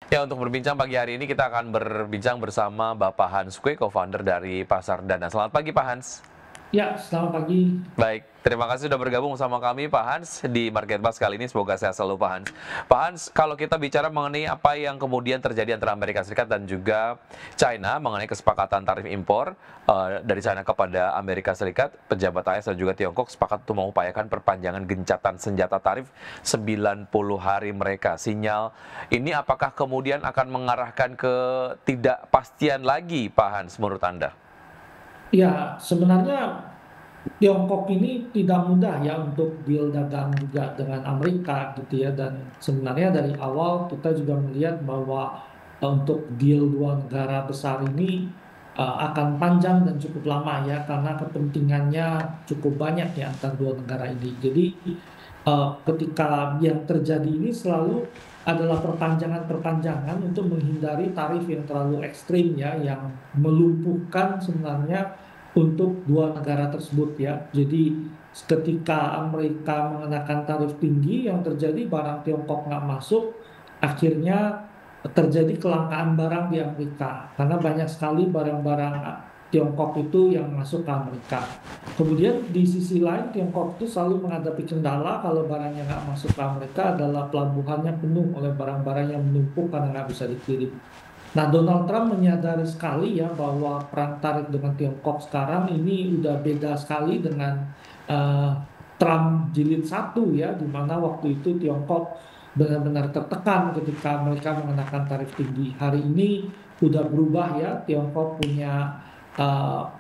Ya, untuk berbincang pagi hari ini kita akan berbincang bersama Bapak Hans Kue, co-founder dari Pasar Dana. Selamat pagi Pak Hans. Ya, selamat pagi. Baik, terima kasih sudah bergabung sama kami Pak Hans di Market Buzz kali ini. Semoga sehat selalu Pak Hans. Pak Hans, kalau kita bicara mengenai apa yang kemudian terjadi antara Amerika Serikat dan juga China mengenai kesepakatan tarif impor dari China kepada Amerika Serikat, pejabat AS dan juga Tiongkok sepakat untuk mengupayakan perpanjangan gencatan senjata tarif 90 hari mereka. Sinyal ini apakah kemudian akan mengarahkan ke ketidakpastian lagi Pak Hans menurut Anda? Ya, sebenarnya Tiongkok ini tidak mudah ya untuk deal dagang juga dengan Amerika gitu ya. Dan sebenarnya dari awal kita juga melihat bahwa untuk deal dua negara besar ini akan panjang dan cukup lama ya karena kepentingannya cukup banyak ya antara dua negara ini. Jadi ketika yang terjadi ini selalu adalah perpanjangan-perpanjangan untuk menghindari tarif yang terlalu ekstrim ya, yang melumpuhkan sebenarnya untuk dua negara tersebut ya. Jadi ketika Amerika mengenakan tarif tinggi, yang terjadi barang Tiongkok nggak masuk, akhirnya terjadi kelangkaan barang di Amerika karena banyak sekali barang-barang Tiongkok itu yang masuk ke Amerika. Kemudian di sisi lain Tiongkok itu selalu menghadapi kendala kalau barangnya nggak masuk ke Amerika adalah pelabuhannya penuh oleh barang-barang yang menumpuk karena nggak bisa dikirim. Nah, Donald Trump menyadari sekali ya bahwa perang tarif dengan Tiongkok sekarang ini udah beda sekali dengan eh, Trump jilid satu ya, di mana waktu itu Tiongkok benar-benar tertekan ketika mereka mengenakan tarif tinggi. Hari ini udah berubah ya, Tiongkok punya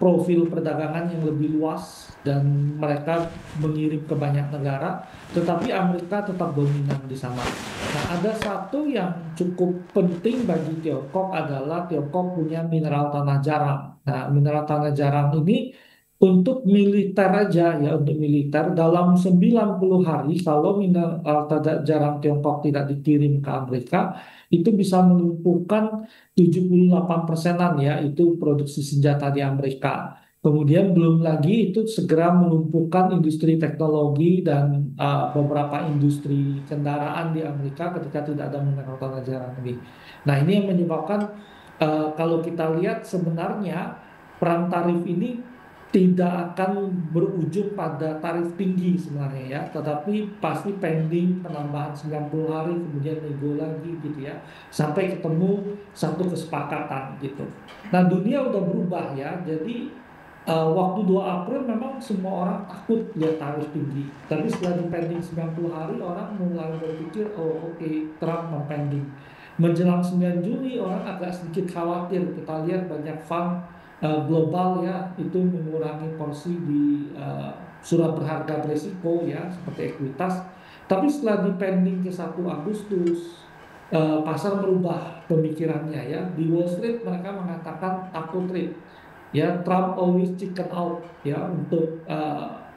profil perdagangan yang lebih luas dan mereka mengirim ke banyak negara, tetapi Amerika tetap dominan di sana. Nah, ada satu yang cukup penting bagi Tiongkok adalah Tiongkok punya mineral tanah jarang. Nah, mineral tanah jarang ini untuk militer aja ya, untuk militer dalam 90 hari kalau mineral tanah jarang Tiongkok tidak dikirim ke Amerika, itu bisa menumpukan 78 persenan ya, itu produksi senjata di Amerika. Kemudian belum lagi itu segera melumpuhkan industri teknologi dan beberapa industri kendaraan di Amerika ketika tidak ada mineral tanah jarang ini. Nah, ini yang menyebabkan kalau kita lihat sebenarnya perang tarif ini tidak akan berujung pada tarif tinggi sebenarnya ya, tetapi pasti pending penambahan 90 hari kemudian nego lagi gitu ya, sampai ketemu satu kesepakatan gitu. Nah, dunia udah berubah ya, jadi waktu 2 April memang semua orang takut lihat tarif tinggi. Tapi setelah dipending 90 hari, orang mulai berpikir, oh oke, Trump mau pending. Menjelang 9 Juli, orang agak sedikit khawatir. Kita lihat banyak fund global ya, itu mengurangi porsi di surat berharga beresiko ya, seperti ekuitas. Tapi setelah dipending ke 1 Agustus, pasar merubah pemikirannya ya. Di Wall Street mereka mengatakan takut trade ya, Trump always chicken out ya, untuk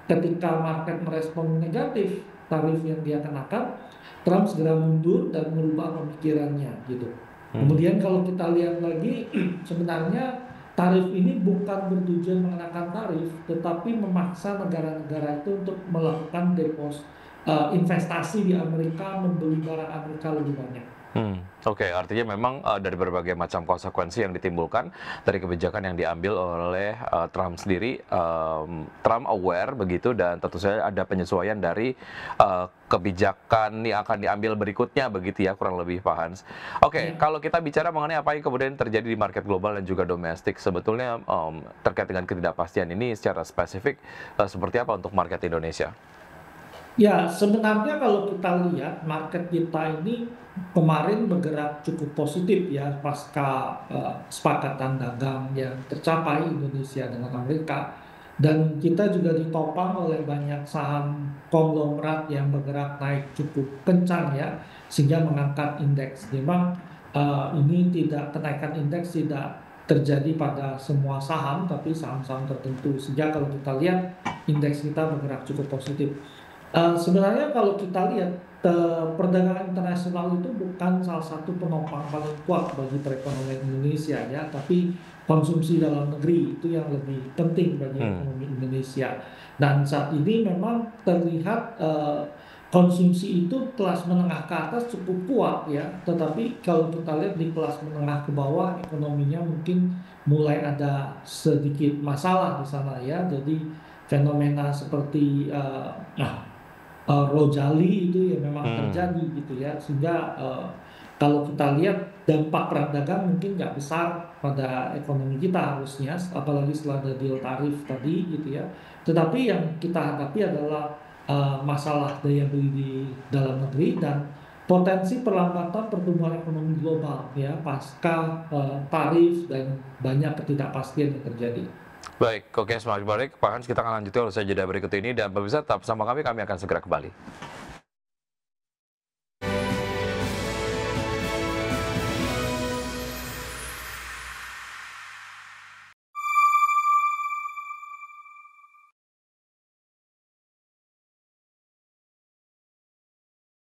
ketika market merespon negatif tarif yang dia kenakan, Trump segera mundur dan merubah pemikirannya gitu. Hmm. Kemudian kalau kita lihat lagi sebenarnya tarif ini bukan bertujuan mengenakan tarif, tetapi memaksa negara-negara itu untuk melakukan investasi di Amerika, membeli barang Amerika lebih banyak. Oke, artinya memang dari berbagai macam konsekuensi yang ditimbulkan dari kebijakan yang diambil oleh Trump sendiri, Trump aware begitu dan tentu saja ada penyesuaian dari kebijakan yang akan diambil berikutnya begitu ya kurang lebih Pak Hans. Oke, Ya. kalau kita bicara mengenai apa yang kemudian terjadi di market global dan juga domestik, sebetulnya terkait dengan ketidakpastian ini secara spesifik seperti apa untuk market Indonesia? Ya, sebenarnya kalau kita lihat market kita ini kemarin bergerak cukup positif ya pasca kesepakatan dagang yang tercapai Indonesia dengan Amerika, dan kita juga ditopang oleh banyak saham konglomerat yang bergerak naik cukup kencang ya, sehingga mengangkat indeks. Memang ini tidak, kenaikan indeks tidak terjadi pada semua saham tapi saham-saham tertentu, sehingga kalau kita lihat indeks kita bergerak cukup positif. Sebenarnya kalau kita lihat perdagangan internasional itu bukan salah satu penopang paling kuat bagi perekonomian Indonesia ya, tapi konsumsi dalam negeri itu yang lebih penting bagi Hmm. ekonomi Indonesia. Dan saat ini memang terlihat konsumsi itu kelas menengah ke atas cukup kuat ya, tetapi kalau kita lihat di kelas menengah ke bawah ekonominya mungkin mulai ada sedikit masalah di sana ya. Jadi fenomena seperti Rojali itu ya memang Hmm, terjadi gitu ya, sehingga kalau kita lihat dampak perang dagang mungkin nggak besar pada ekonomi kita harusnya, apalagi setelah ada deal tarif tadi gitu ya. Tetapi yang kita hadapi adalah masalah daya beli di dalam negeri dan potensi perlambatan pertumbuhan ekonomi global ya pasca tarif dan banyak ketidakpastian yang terjadi. baik, oke, semakin baik. Pak Hans, kita akan lanjutkan usai jeda berikut ini dan pemirsa tetap bersama kami akan segera kembali.